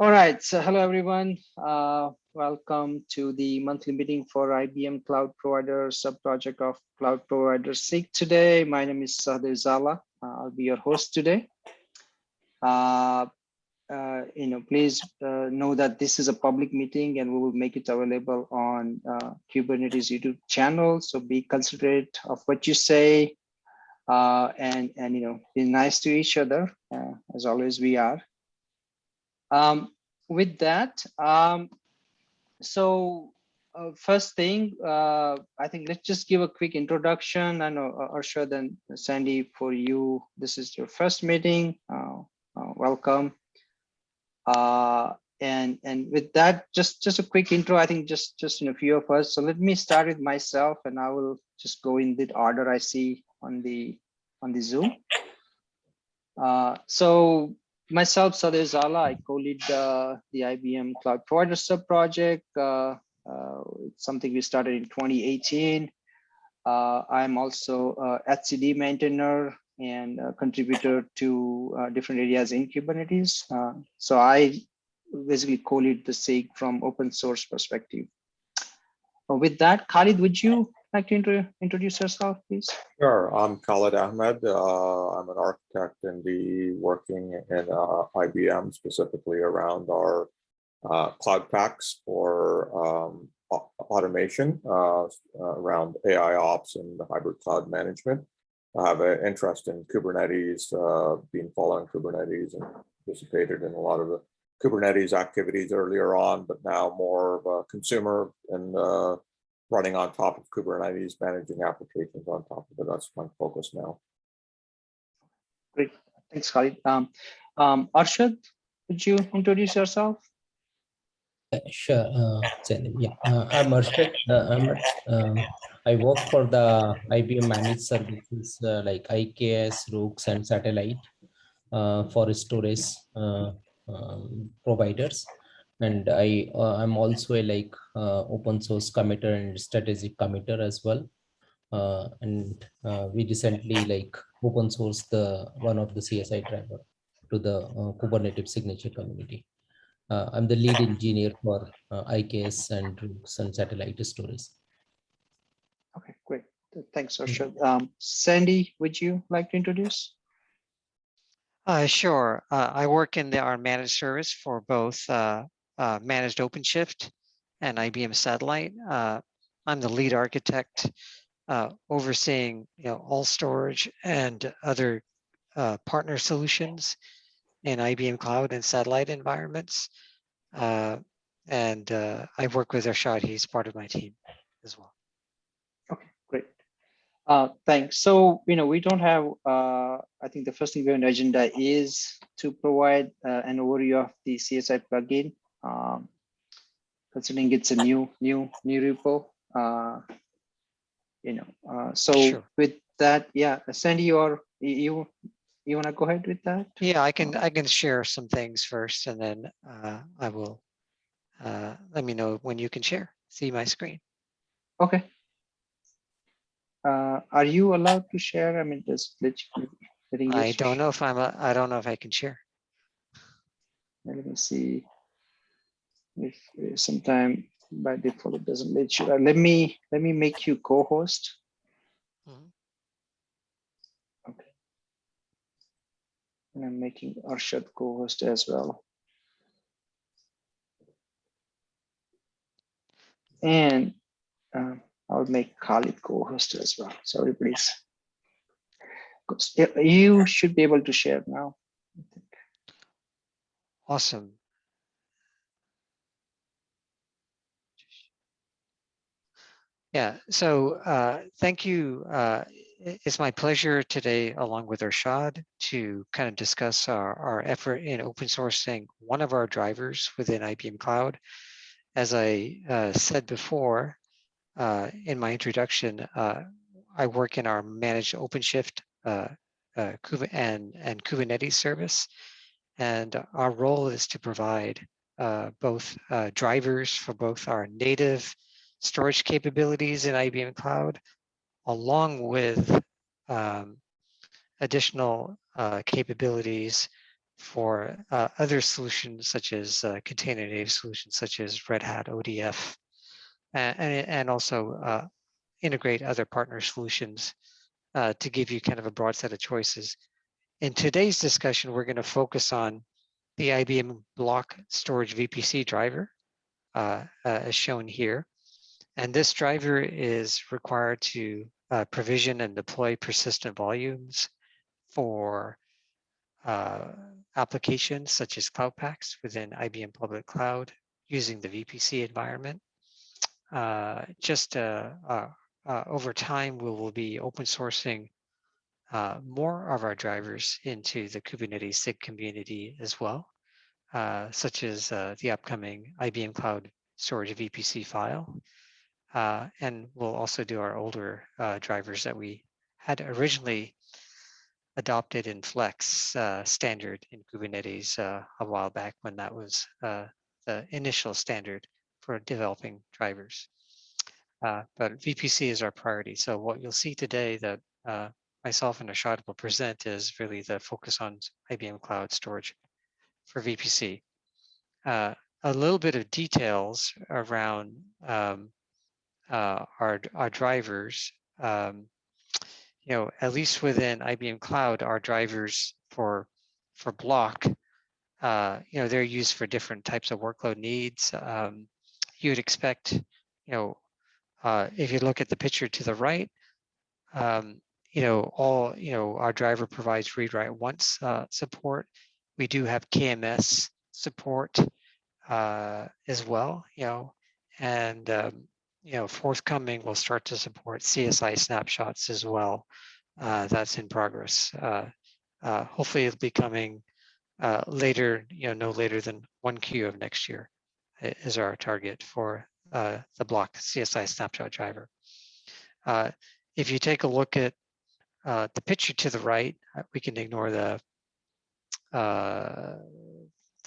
All right, so hello everyone. Welcome to the monthly meeting for IBM Cloud Provider Subproject of Cloud Provider SIG today. My name is Sahdev Zala. I'll be your host today. Please know that this is a public meeting and we will make it available on Kubernetes YouTube channel. So be considerate of what you say and be nice to each other as always we are. With that, first thing, I think let's just give a quick introduction. I know Arshad and Sandy, for you, this is your first meeting. Welcome. And with that, just a quick intro. I think just a few of us. So let me start with myself, and I will just go in the order I see on the Zoom. So myself, Sahdev Zala, I co-lead the IBM Cloud Provider Subproject. It's something we started in 2018. I'm also a HCD maintainer and a contributor to different areas in Kubernetes. So I basically co-lead the SIG from open source perspective. With that, Khalid, would you like to introduce yourself, please? Sure, I'm Khalid Ahmed. I'm an architect working in IBM, specifically around our cloud packs for automation around AI ops and hybrid cloud management. I have an interest in Kubernetes, been following Kubernetes and participated in a lot of the Kubernetes activities earlier on, but now more of a consumer and running on top of Kubernetes, managing applications on top of it. That's my focus now. Great, thanks, Khalid. Arshad, would you introduce yourself? Sure, I'm Arshad Ahmed. I work for the IBM managed services like IKS, Rooks, and Satellite for storage providers. And I'm also a open source committer and strategic committer as well. And we recently open source one of the CSI driver to the Kubernetes signature community. I'm the lead engineer for IKS and Rooks and satellite storage. Okay, great. Thanks, Arshad. Sandy, would you like to introduce? Sure. I work in our managed service for both managed OpenShift and IBM Satellite. I'm the lead architect overseeing all storage and other partner solutions in IBM Cloud and Satellite environments. And I work with Arshad. He's part of my team as well. Okay, great. Thanks. So, we don't have, I think the first thing we have on the agenda is to provide an overview of the CSI plugin, considering it's a new repo. So sure. With that, yeah, Sandy, you want to go ahead with that? Yeah, I can share some things first, and then I will let me know when you can see my screen. Okay. Are you allowed to share? I mean, just I don't know if I don't know if I can share. Let me see if sometime by default it doesn't let you. Let me make you co-host. Okay. And I'm making Arshad co-host as well. And I'll make Khalid co-host as well. Sorry, please. You should be able to share now. Awesome. Yeah, so thank you. It's my pleasure today, along with Arshad, to kind of discuss our effort in open sourcing one of our drivers within IBM Cloud. As I said before in my introduction, I work in our managed OpenShift and Kubernetes service. And our role is to provide both drivers for both our native storage capabilities in IBM Cloud, along with additional capabilities for other solutions such as container native solutions such as Red Hat ODF, and also integrate other partner solutions to give you kind of a broad set of choices. In today's discussion, we're going to focus on the IBM block storage VPC driver, as shown here. And this driver is required to provision and deploy persistent volumes for applications such as Cloud Paks within IBM Public Cloud using the VPC environment. Over time, we will be open sourcing more of our drivers into the Kubernetes SIG community as well, such as the upcoming IBM Cloud Storage VPC file. And we'll also do our older drivers that we had originally adopted in Flex standard in Kubernetes a while back when that was the initial standard for developing drivers. But VPC is our priority. So what you'll see today that myself and Ashad will present is really the focus on IBM Cloud Storage for VPC. A little bit of details around our drivers. At least within IBM Cloud, our drivers for block, they're used for different types of workload needs. You'd expect, if you look at the picture to the right, our driver provides read write once support. We do have KMS support as well, and forthcoming we'll start to support CSI snapshots as well. That's in progress. Hopefully it'll be coming later, no later than 1Q of next year is our target for the block CSI snapshot driver. If you take a look at the picture to the right, we can ignore the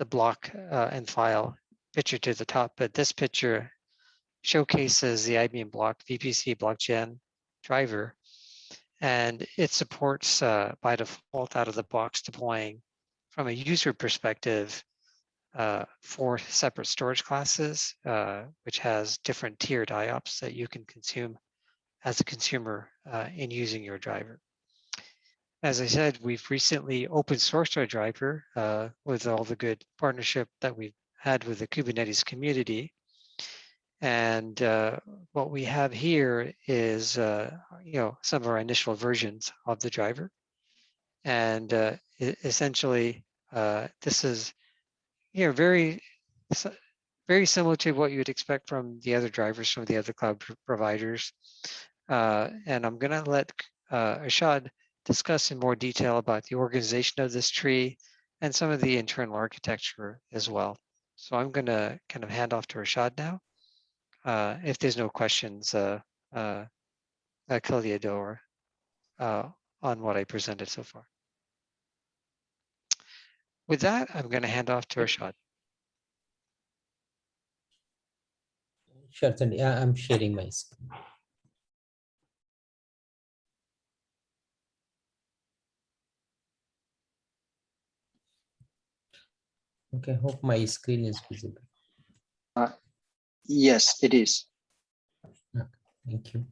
block and file picture to the top, but this picture showcases the IBM block VPC blockgen driver, and it supports by default out of the box deploying from a user perspective 4 separate storage classes, which has different tiered IOPS that you can consume as a consumer in using your driver. As I said, we've recently open sourced our driver with all the good partnership that we've had with the Kubernetes community. And what we have here is, some of our initial versions of the driver. And essentially, this is, very similar to what you would expect from the other drivers from the other cloud providers. And I'm going to let Ashad discuss in more detail about the organization of this tree and some of the internal architecture as well. So I'm going to kind of hand off to Ashad now. If there's no questions, Kaliador, on what I presented so far. With that, I'm going to hand off to Ashad. Sure, Sandy. I'm sharing my screen. Okay, hope my screen is visible. Yes, it is. Okay, thank you.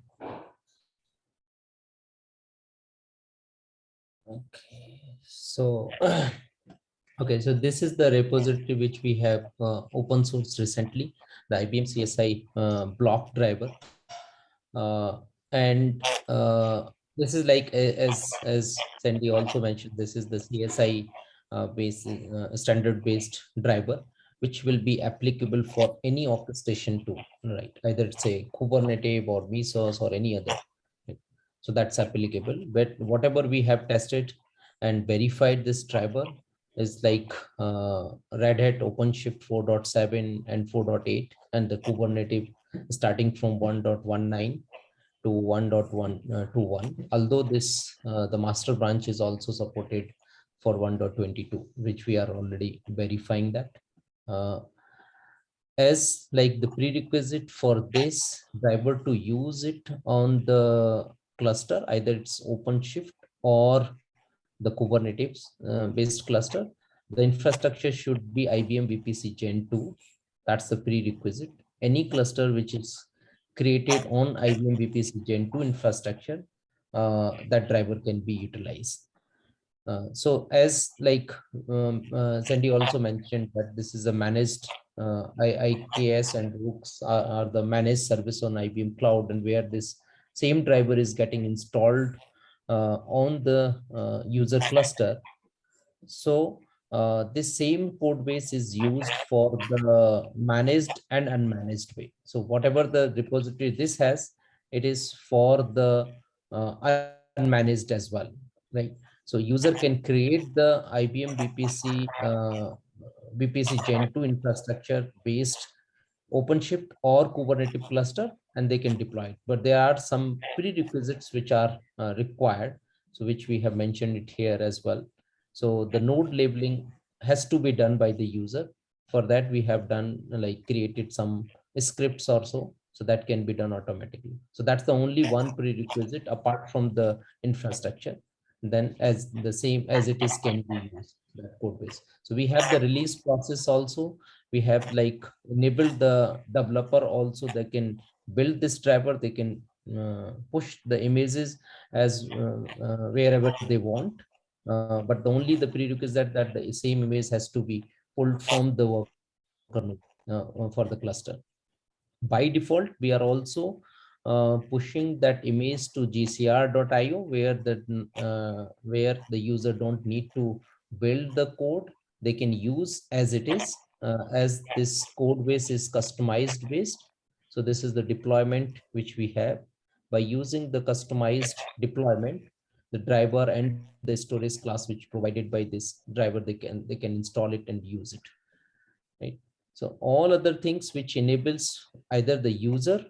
Okay, so so this is the repository which we have open sourced recently, the IBM CSI block driver, and this is like as Sandy also mentioned, this is the CSI based standard based driver, which will be applicable for any orchestration tool, right? Either it's a Kubernetes or Mesos or any other. Right? So that's applicable. But whatever we have tested and verified this driver is like Red Hat OpenShift 4.7 and 4.8, and the Kubernetes starting from 1.19 to 1.121. Although this the master branch is also supported for 1.22, which we are already verifying that. As like the prerequisite for this driver to use it on the cluster, either it's OpenShift or the Kubernetes based cluster, the infrastructure should be IBM VPC Gen 2. That's the prerequisite. Any cluster which is created on IBM VPC Gen 2 infrastructure, that driver can be utilized. So as like Sandy also mentioned that this is a managed IKS and Rooks are the managed service on IBM Cloud, and where this same driver is getting installed on the user cluster. So this same code base is used for the managed and unmanaged way. So whatever the repository this has, it is for the unmanaged as well, right? So user can create the IBM VPC Gen 2 infrastructure based OpenShift or Kubernetes cluster, and they can deploy it. But there are some prerequisites which are required, so which we have mentioned it here as well. So the node labeling has to be done by the user. For that, we have done like created some scripts or so that can be done automatically. So that's the only one prerequisite apart from the infrastructure. Then as the same as it is can be used that code base. So we have the release process also. We have like enabled the developer also, they can build this driver, they can push the images as wherever they want. But the only the prerequisite that the same image has to be pulled from the worker node for the cluster. By default, we are also pushing that image to gcr.io where the user don't need to build the code. They can use as it is, as this code base is customized based. So this is the deployment which we have. By using the customized deployment, the driver and the storage class which provided by this driver, they can install it and use it, right? So all other things which enables either the user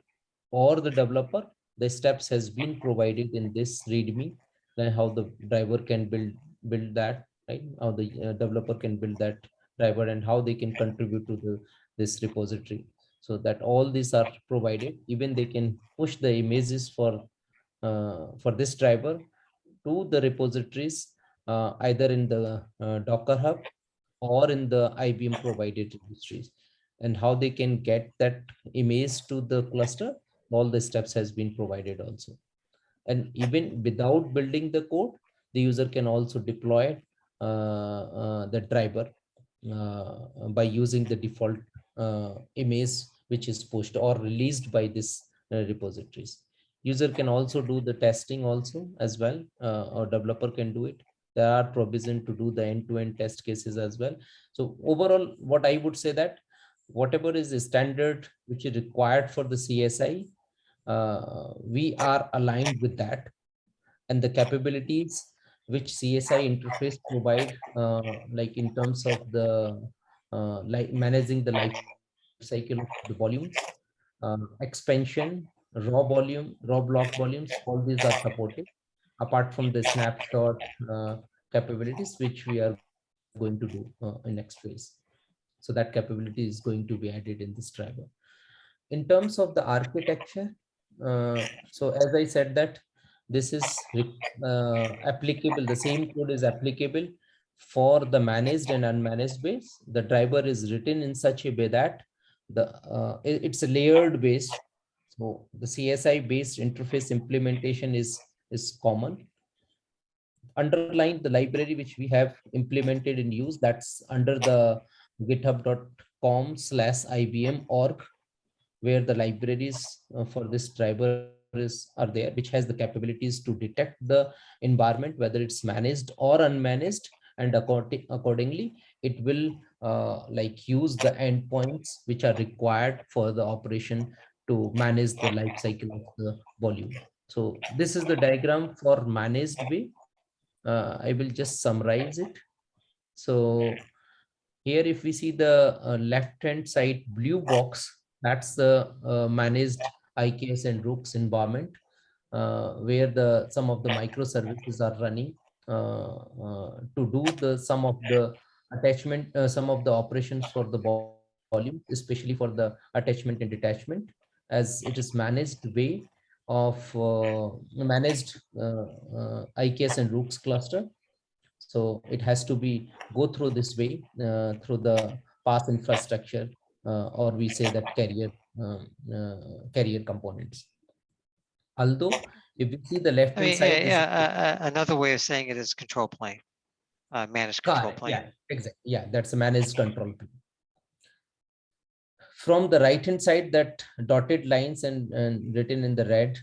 or the developer, the steps has been provided in this README, then how the driver can build that, right? How the developer can build that driver and how they can contribute to this repository. So that all these are provided. Even they can push the images for this driver to the repositories, either in the Docker Hub or in the IBM provided registries. And how they can get that image to the cluster, all the steps has been provided also. And even without building the code, the user can also deploy the driver by using the default image which is pushed or released by this repositories. User can also do the testing also as well, or developer can do it. There are provision to do the end-to-end test cases as well. So overall, what I would say that whatever is the standard which is required for the CSI, we are aligned with that, and the capabilities which CSI interface provide, like in terms of the like managing the life cycle of the volumes, expansion, raw block volumes, all these are supported. Apart from the snapshot capabilities, which we are going to do in next phase. So that capability is going to be added in this driver. In terms of the architecture, so as I said that this is applicable, the same code is applicable for the managed and unmanaged base. The driver is written in such a way that it's a layered based. So the CSI based interface implementation is common. Underline the library which we have implemented in use, that's under the github.com/IBM org, where the libraries for this driver are there, which has the capabilities to detect the environment, whether it's managed or unmanaged, and accordingly, it will like use the endpoints which are required for the operation to manage the life cycle of the volume. So this is the diagram for managed way. I will just summarize it. So here, if we see the left-hand side blue box, that's the managed IKS and Rooks environment, where some of the microservices are running to do some of the attachment, some of the operations for the volume, especially for the attachment and detachment, as it is managed way of managed IKS and Rooks cluster. So it has to be go through this way, through the path infrastructure, or we say that carrier components. Although if you see the left I hand mean, side, this is another way of saying it is control plane, managed control correct. plane. Yeah, exactly. Yeah, that's a managed control plane. From the right hand side, that dotted lines and written in the red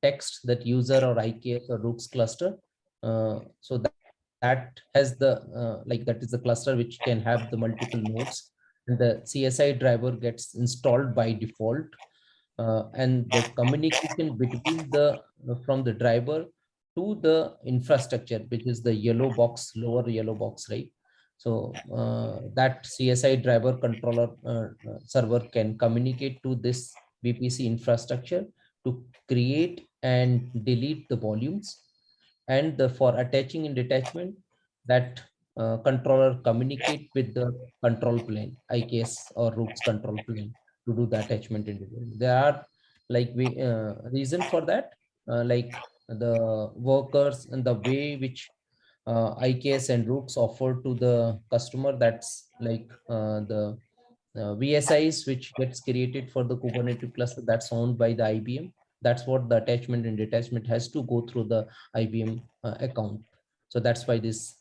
text, that user or IKS or Rooks cluster. So that has the like that is the cluster which can have the multiple nodes, and the CSI driver gets installed by default, and the communication between the from the driver to the infrastructure, which is the yellow box, lower yellow box, right? So that CSI driver controller server can communicate to this VPC infrastructure to create and delete the volumes, and for attaching and detachment, that controller communicate with the control plane, IKS or Rooks control plane, to do the attachment and detachment. There are like reason for that, like the workers and the way which IKS and Rooks offer to the customer. That's like the VSIs which gets created for the Kubernetes cluster, that's owned by the IBM. That's what the attachment and detachment has to go through the IBM account. So that's why these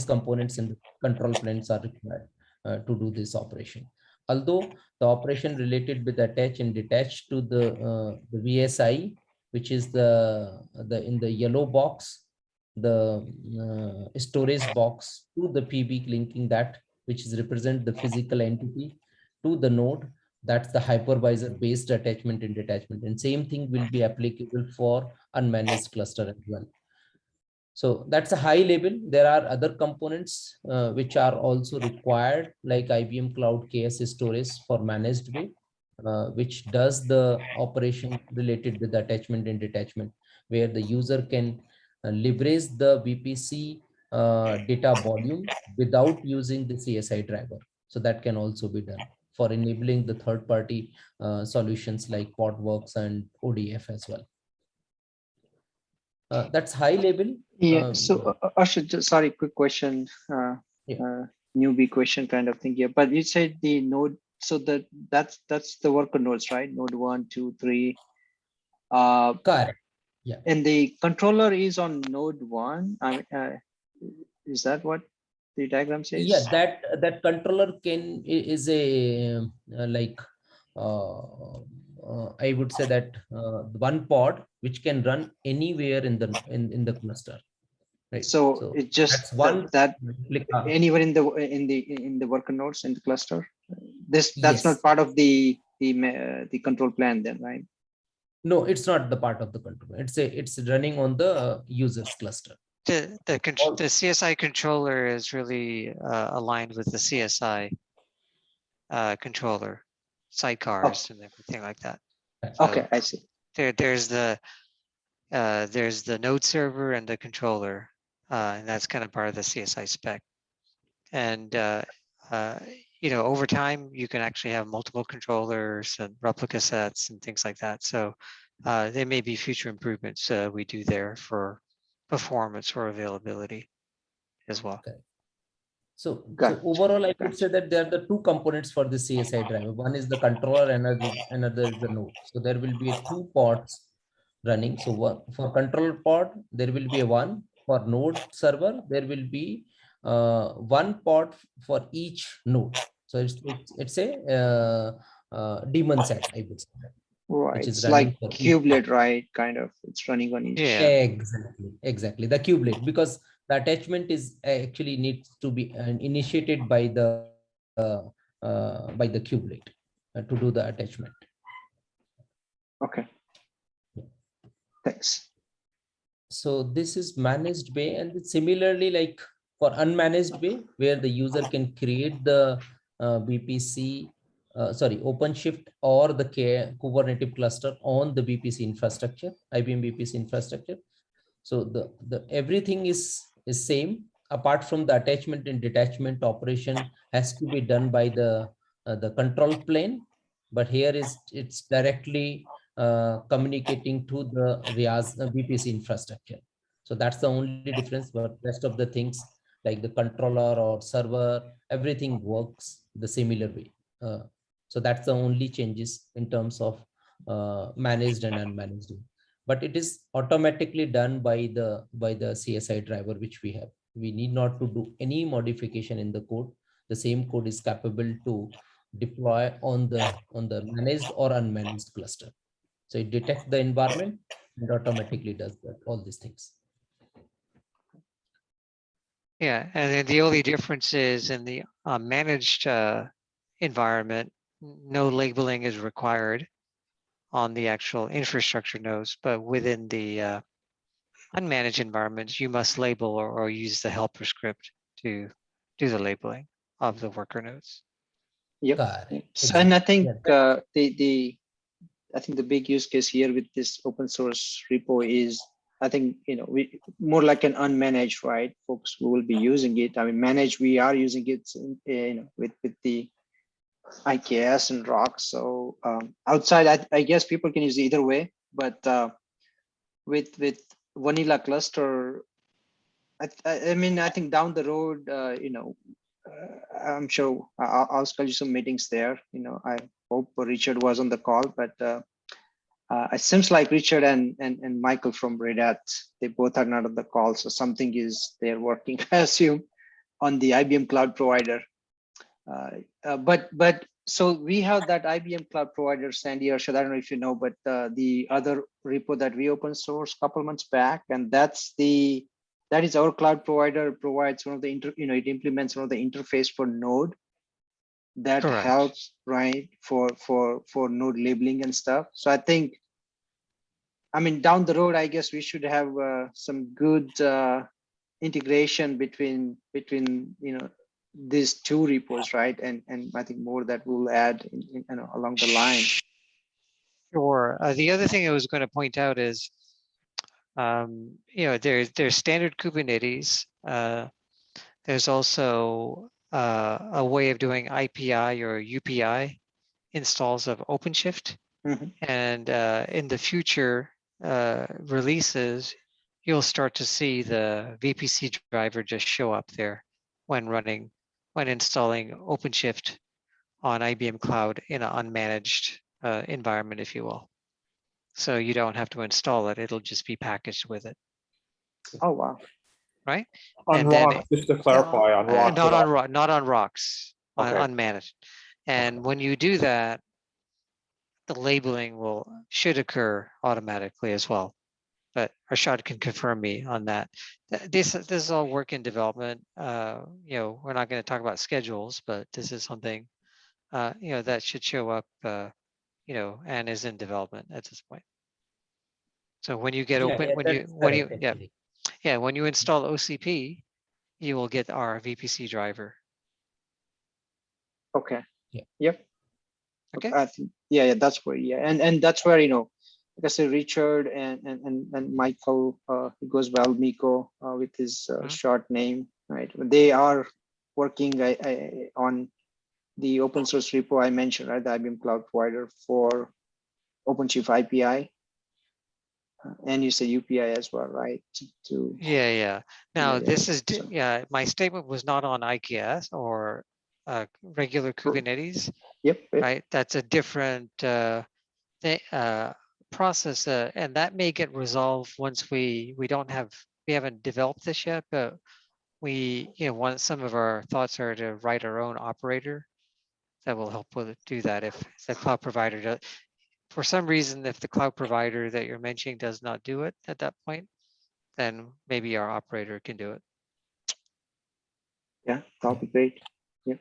components in the control planes are required to do this operation. Although the operation related with attach and detach to the VSI, which is the in the yellow box, the storage box to the PB linking that, which is represent the physical entity to the node. That's the hypervisor based attachment and detachment, and same thing will be applicable for unmanaged cluster as well. So that's a high level. There are other components which are also required, like IBM Cloud KS storage for managed way, which does the operation related with attachment and detachment, where the user can leverage the VPC data volume without using the CSI driver. So that can also be done for enabling the third-party solutions like Portworx and ODF as well. That's high level. Yeah. So Ashok, sorry, quick question. Yeah. Newbie question kind of thing here. But you said the node. So that's the worker nodes, right? Node 1, 2, 3. Correct. Yeah. And the controller is on node 1. I mean, is that what the diagram says? Yeah, that controller is a like I would say that one pod which can run anywhere in the cluster, right? So it's just that's one that click. anywhere in the worker nodes in the cluster. That's Yes. not part of the control plan then, right? No, it's not the part of the controller. It's running on the users cluster. The CSI controller is really aligned with the CSI controller, sidecars and everything like that. So Okay, I see. there's the node server and the controller, and that's kind of part of the CSI spec. And over time, you can actually have multiple controllers and replica sets and things like that. So there may be future improvements we do there for performance or availability as well. Okay. So overall, I would say that there are the two components for the CSI driver. One is the controller, another is the node. So there will be two pods running. So for control pod, there will be a one. For node server, there will be one pod for each node. So it's a daemon set, I would say, Right. which is It's running like for kubelet, right? Kind of. It's running on each. Yeah. Exactly. The kubelet, because the attachment is actually needs to be initiated by the kubelet to do the attachment. Okay. Thanks. So this is managed way, and similarly, like for unmanaged way, where the user can create the VPC, OpenShift or the Kubernetes cluster on the VPC infrastructure, IBM VPC infrastructure. So the everything is same, apart from the attachment and detachment operation has to be done by the control plane, but here it's directly communicating to the VPC infrastructure. So that's the only difference, but rest of the things like the controller or server, everything works the similar way. So that's the only changes in terms of managed and unmanaged. But it is automatically done by the CSI driver, which we have. We need not to do any modification in the code. The same code is capable to deploy on the managed or unmanaged cluster. So it detects the environment and automatically does that, all these things. Yeah, and then the only difference is in the managed environment, no labeling is required on the actual infrastructure nodes, but within the unmanaged environments, you must label or use the helper script to do the labeling of the worker nodes. Yep. Correct. So, and I think Yeah. I think the big use case here with this open source repo is, I think, we more like an unmanaged, right? Folks who will be using it. I mean, managed, we are using it, with the IKS and ROC. So outside, I guess people can use it either way, but with vanilla cluster, I mean, I think down the road, I'm sure I'll schedule some meetings there. I hope Richard was on the call, but it seems like Richard and Michael from Red Hat, they both are not on the call. So something is they're working, I assume, on the IBM Cloud Provider. But so we have that IBM Cloud Provider, Sandy, or I don't know if you know, but the other repo that we open source a couple months back, and that is our cloud provider provides one of the it implements one of the interface for Node that Correct. helps, right, for Node labeling and stuff. So I think, I mean, down the road, I guess we should have some good integration between these two repos, right? And I think more that we'll add along the line. Sure. The other thing I was going to point out is, there's standard Kubernetes. There's also a way of doing IPI or UPI installs of OpenShift. Mhm. And in the future releases, you'll start to see the VPC driver just show up there when installing OpenShift on IBM Cloud in an unmanaged environment, if you will. So you don't have to install it; it'll just be packaged with it. Oh wow! Right? On And then rock, just to clarify, on rock. not on rocks, Okay. unmanaged. And when you do that, the labeling should occur automatically as well. But Arshad can confirm me on that. This is all work in development. We're not going to talk about schedules, but this is something that should show up, and is in development at this point. So when you get when you install OCP, you will get our VPC driver. Okay. Yeah. Yep. Okay. I think, yeah, that's where, and that's where, like I said, Richard and Michael, it goes well, Miko, with his short name, right? They are working on the open source repo I mentioned, right? The IBM Cloud Provider for OpenShift IPI, and you say UPI as well, right? Yeah. Now this is so. my statement was not on IKS or regular Kubernetes. Yep. Right. That's a different process, and that may get resolved once we haven't developed this yet, but some of our thoughts are to write our own operator that will help do that if the cloud provider does. For some reason, if the cloud provider that you're mentioning does not do it at that point, then maybe our operator can do it. Yeah, that'll be great. Yeah.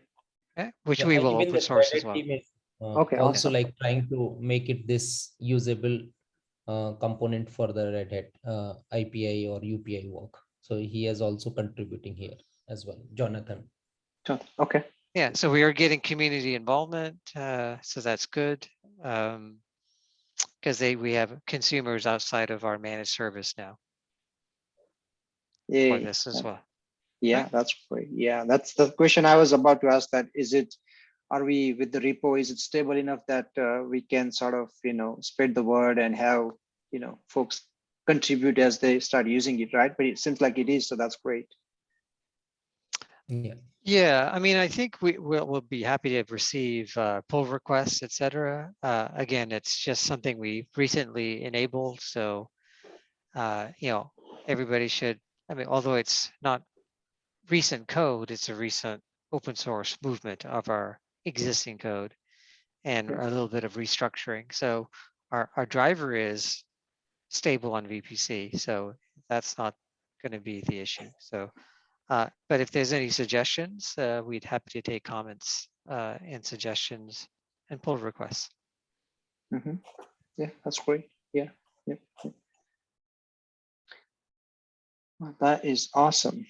Okay. Which we will open source as well. Is, Okay. Also, awesome. like trying to make it this usable component for the Red Hat IPI or UPI work. So he is also contributing here as well, Jonathan. Okay. Yeah, so we are getting community involvement, so that's good, because we have consumers outside of our managed service now for this as well. Yeah, right? That's great. Yeah, that's the question I was about to ask. That are we with the repo? Is it stable enough that we can sort of spread the word and have folks contribute as they start using it, right? But it seems like it is, so that's great. Yeah. Yeah, I mean, I think we'll be happy to receive pull requests, et cetera. Again, it's just something we recently enabled, so everybody should. I mean, although it's not recent code, it's a recent open source movement of our existing code and Yeah. a little bit of restructuring. So our driver is stable on VPC, so that's not going to be the issue. So. But if there's any suggestions, we'd happy to take comments and suggestions and pull requests. Mm-hmm. Yeah, that's great. Yeah. Well, that is awesome.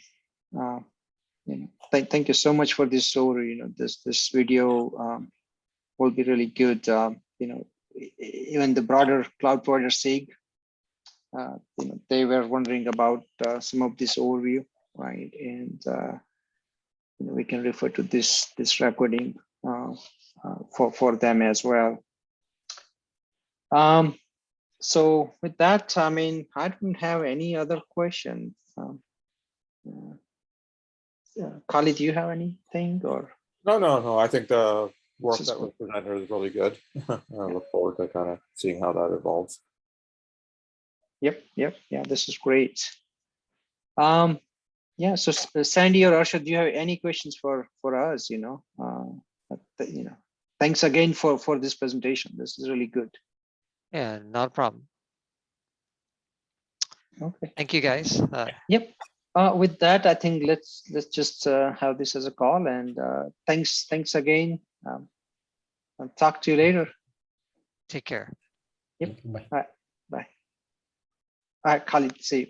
Thank you so much for this story. This video will be really good. Even the broader cloud provider SIG, they were wondering about some of this overview, right? And we can refer to this recording for them as well. So with that, I mean, I don't have any other questions. Kali, do you have anything or? No. I think the work This is that was presented is really good. I look forward to kind of seeing how that evolves. Yep. Yeah, this is great. Yeah, so Sandy or Arshad, do you have any questions for us? Thanks again for this presentation. This is really good. Yeah, not a problem. Okay. Thank you, guys. Yep. With that, I think let's just have this as a call, and thanks again. I'll talk to you later. Take care. Yep. Bye. All right. Bye. All right, Khalid, see you.